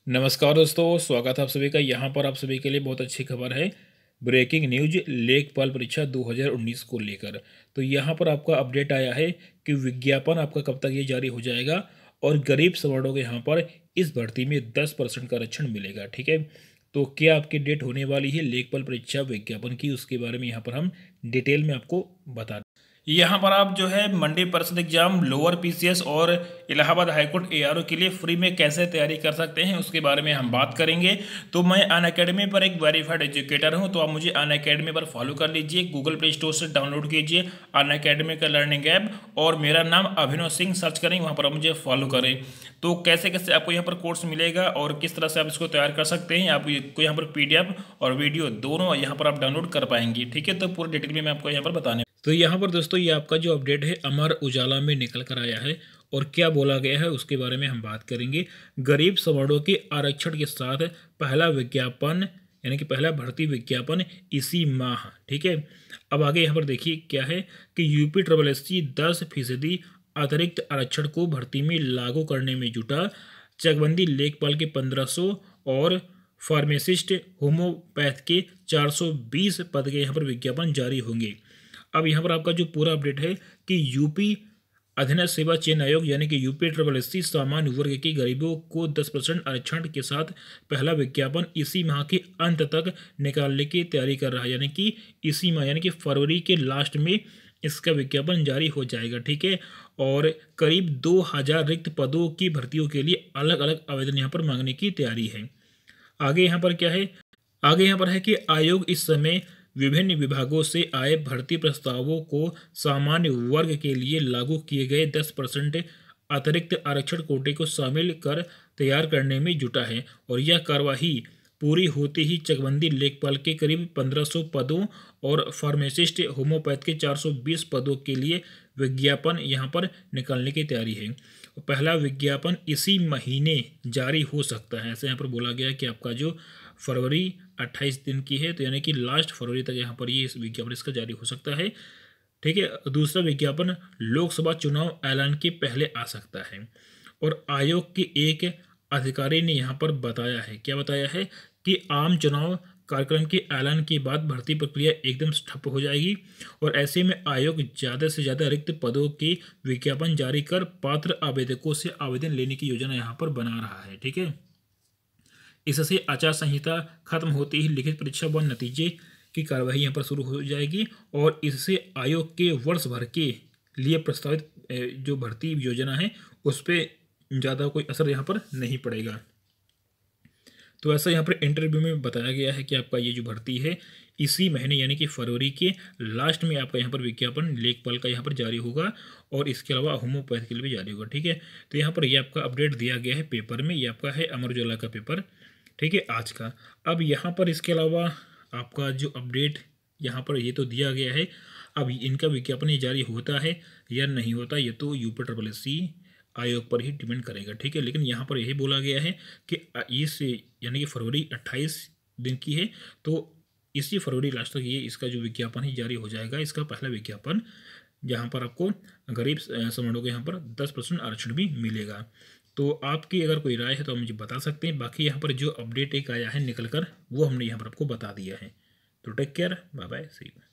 नमस्कार दोस्तों, स्वागत है आप सभी का। यहाँ पर आप सभी के लिए बहुत अच्छी खबर है। ब्रेकिंग न्यूज लेखपाल परीक्षा 2019 को लेकर। तो यहाँ पर आपका अपडेट आया है कि विज्ञापन आपका कब तक ये जारी हो जाएगा और गरीब सवर्णों को यहाँ पर इस भर्ती में 10% का आरक्षण मिलेगा। ठीक है, तो क्या आपकी डेट होने वाली है लेखपाल परीक्षा विज्ञापन की, उसके बारे में यहाँ पर हम डिटेल में आपको बता दें। यहाँ पर आप जो है मंडी परिषद एग्जाम, लोअर पीसीएस और इलाहाबाद हाईकोर्ट एआरओ के लिए फ्री में कैसे तैयारी कर सकते हैं उसके बारे में हम बात करेंगे। तो मैं अनअकैडमी पर एक वेरीफाइड एजुकेटर हूं, तो आप मुझे अनअकैडमी पर फॉलो कर लीजिए। गूगल प्ले स्टोर से डाउनलोड कीजिए अनअकैडमी का लर्निंग ऐप और मेरा नाम अभिनव सिंह सर्च करें, वहाँ पर आप मुझे फॉलो करें। तो कैसे कैसे आपको यहाँ पर कोर्स मिलेगा और किस तरह से आप इसको तैयार कर सकते हैं, आपको यहाँ पर पीडीएफ और वीडियो दोनों यहाँ पर आप डाउनलोड कर पाएंगे। ठीक है, तो पूरी डिटेल में मैं आपको यहाँ पर बताने। तो यहाँ पर दोस्तों ये आपका जो अपडेट है अमर उजाला में निकल कर आया है और क्या बोला गया है उसके बारे में हम बात करेंगे। गरीब सवर्णों के आरक्षण के साथ पहला विज्ञापन यानी कि पहला भर्ती विज्ञापन इसी माह। ठीक है, अब आगे यहाँ पर देखिए क्या है कि यूपी ट्रिपल एससी 10% अतिरिक्त आरक्षण को भर्ती में लागू करने में जुटा। चकबंदी लेखपाल के 1500 और फार्मासिस्ट होम्योपैथ के 420 पद के यहाँ पर विज्ञापन जारी होंगे। अब यहाँ पर आपका जो पूरा अपडेट है कि यूपी अधीनस्थ सेवा चयन आयोग यानी कि यूपी ट्रिपल एससी सामान्य वर्ग के गरीबों को 10% आरक्षण के साथ पहला विज्ञापन इसी माह के अंत तक निकालने की तैयारी कर रहा है, यानी कि इसी माह यानी कि फरवरी के लास्ट में इसका विज्ञापन जारी हो जाएगा। ठीक है, और करीब 2000 रिक्त पदों की भर्तियों के लिए अलग अलग आवेदन यहाँ पर मांगने की तैयारी है। आगे यहाँ पर क्या है, आगे यहाँ पर है कि आयोग इस समय विभिन्न विभागों से आए भर्ती प्रस्तावों को सामान्य वर्ग के लिए लागू किए गए 10% अतिरिक्त आरक्षण कोटे को शामिल कर तैयार करने में जुटा है और यह कार्यवाही पूरी होते ही चकबंदी लेखपाल के करीब 1500 पदों और फार्मासिस्ट होम्योपैथ के 420 पदों के लिए विज्ञापन यहाँ पर निकालने की तैयारी है। पहला विज्ञापन इसी महीने जारी हो सकता है, ऐसे यहाँ पर बोला गया है कि आपका जो फरवरी 28 दिन की है, तो यानी कि लास्ट फरवरी तक यहाँ पर ये इस विज्ञापन इसका जारी हो सकता है। ठीक है, दूसरा विज्ञापन लोकसभा चुनाव ऐलान के पहले आ सकता है और आयोग के एक अधिकारी ने यहाँ पर बताया है, क्या बताया है कि आम चुनाव कार्यक्रम के ऐलान के बाद भर्ती प्रक्रिया एकदम ठप हो जाएगी और ऐसे में आयोग ज़्यादा से ज़्यादा रिक्त पदों के विज्ञापन जारी कर पात्र आवेदकों से आवेदन लेने की योजना यहाँ पर बना रहा है। ठीक है, इससे आचार संहिता खत्म होते ही लिखित परीक्षा व नतीजे की कार्यवाही यहाँ पर शुरू हो जाएगी और इससे आयोग के वर्ष भर के लिए प्रस्तावित जो भर्ती योजना है उस पर ज़्यादा कोई असर यहाँ पर नहीं पड़ेगा। तो ऐसा यहाँ पर इंटरव्यू में बताया गया है कि आपका ये जो भर्ती है इसी महीने यानी कि फरवरी के लास्ट में आपका यहाँ पर विज्ञापन लेखपाल का यहाँ पर जारी होगा और इसके अलावा होम्योपैथ के लिए भी जारी होगा। ठीक है, तो यहाँ पर ये आपका अपडेट दिया गया है पेपर में, ये आपका है अमर उजाला का पेपर। ठीक है, आज का। अब यहाँ पर इसके अलावा आपका जो अपडेट यहाँ पर ये तो दिया गया है, अब इनका विज्ञापन ये जारी होता है या नहीं होता ये तो यूपी ट्रिपल एससी आयोग पर ही डिपेंड करेगा। ठीक है, लेकिन यहाँ पर यही बोला गया है कि इस यानी कि फरवरी 28 दिन की है, तो इसी फरवरी लास्ट तक ये इसका जो विज्ञापन ही जारी हो जाएगा, इसका पहला विज्ञापन, जहाँ पर आपको गरीब सवर्णों को यहाँ पर 10% आरक्षण भी मिलेगा। तो आपकी अगर कोई राय है तो आप मुझे बता सकते हैं। बाकी यहाँ पर जो अपडेट एक आया है निकल कर वो हमने यहाँ पर आपको बता दिया है। तो take care, bye bye, see you.